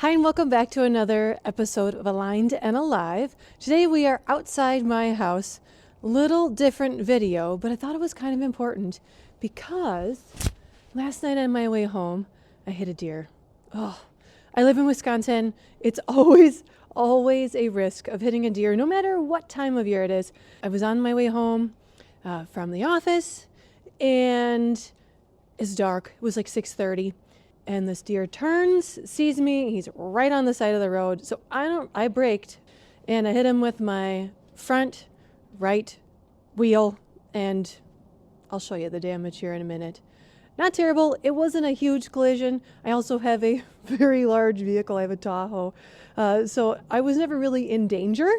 Hi, and welcome back to another episode of Aligned and Alive. Today we are outside my house. Little different video, but I thought it was kind of important because last night on my way home, I hit a deer. Oh, I live in Wisconsin. It's always a risk of hitting a deer, no matter what time of year it is. I was on my way home from the office, and it's dark. It was like 6:30. And this deer turns, sees me. He's right on the side of the road. So I braked and I hit him with my front right wheel. And I'll show you the damage here in a minute. Not terrible. It wasn't a huge collision. I also have a very large vehicle. I have a Tahoe. So I was never really in danger.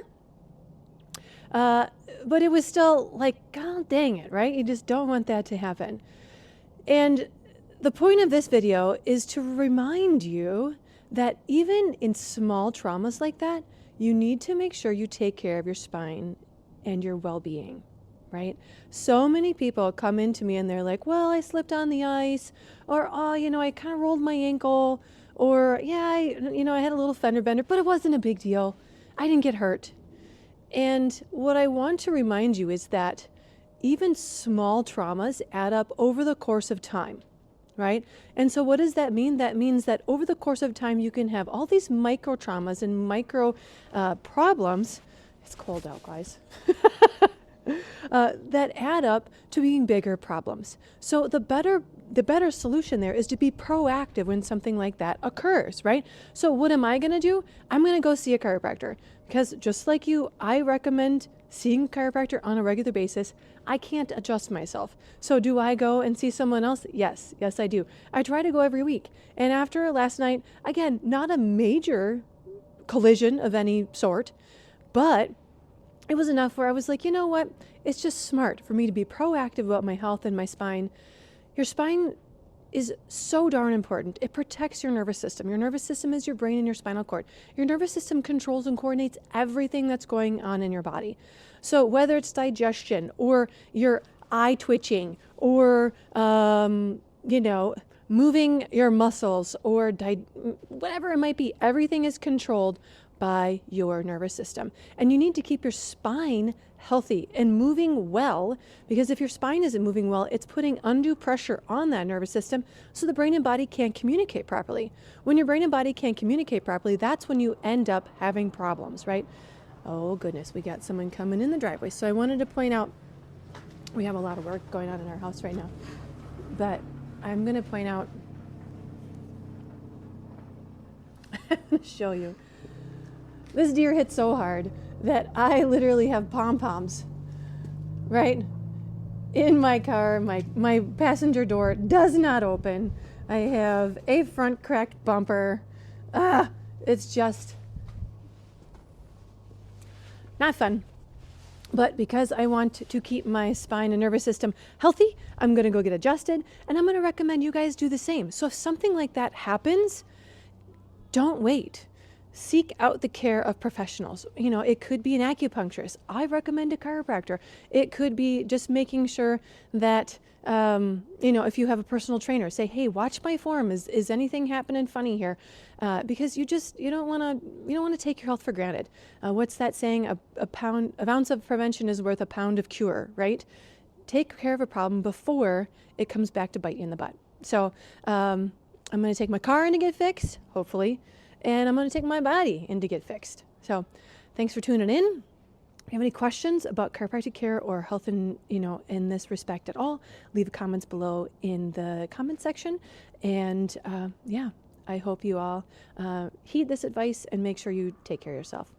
But it was still like, God dang it, right? You just don't want that to happen. And the point of this video is to remind you that even in small traumas like that, you need to make sure you take care of your spine and your well-being, right? So many people come into me and they're like, well, I slipped on the ice, or, oh, I kind of rolled my ankle, or, yeah, I had a little fender bender, but it wasn't a big deal. I didn't get hurt. And what I want to remind you is that even small traumas add up over the course of time. Right? And so what does that mean? That means that over the course of time, you can have all these micro traumas and micro problems. It's cold out, guys. That add up to being bigger problems. So the better solution there is to be proactive when something like that occurs, right? So what am I going to do? I'm going to go see a chiropractor, because just like you, I recommend seeing a chiropractor on a regular basis. I can't adjust myself. So do I go and see someone else? Yes, I do. I try to go every week. And after last night, again, not a major collision of any sort, but it was enough where I was like, you know what? It's just smart for me to be proactive about my health and my spine. Your spine is so darn important. It protects your nervous system. Your nervous system is your brain and your spinal cord. Your nervous system controls and coordinates everything that's going on in your body. So whether it's digestion or your eye twitching or, moving your muscles or whatever it might be, everything is controlled by your nervous system. And you need to keep your spine healthy and moving well, because if your spine isn't moving well, it's putting undue pressure on that nervous system, so the brain and body can't communicate properly. When your brain and body can't communicate properly, that's when you end up having problems, right? Oh goodness, we got someone coming in the driveway. So I wanted to point out, we have a lot of work going on in our house right now, but I'm going to point out, I'm going to show you. This deer hit so hard that I literally have pom-poms, right? In my car, my passenger door does not open. I have a front cracked bumper. It's just not fun. But because I want to keep my spine and nervous system healthy, I'm going to go get adjusted, and I'm going to recommend you guys do the same. So if something like that happens, don't wait. Seek out the care of professionals. It could be an acupuncturist. I recommend a chiropractor. It could be just making sure that, if you have a personal trainer, say, hey, watch my form. Is anything happening funny here? Because you don't want to take your health for granted. What's that saying? An ounce of prevention is worth a pound of cure, right? Take care of a problem before it comes back to bite you in the butt. So I'm going to take my car in to get fixed, hopefully. And I'm going to take my body in to get fixed. So thanks for tuning in. If you have any questions about chiropractic care or health in this respect at all, leave comments below in the comment section. And I hope you all heed this advice and make sure you take care of yourself.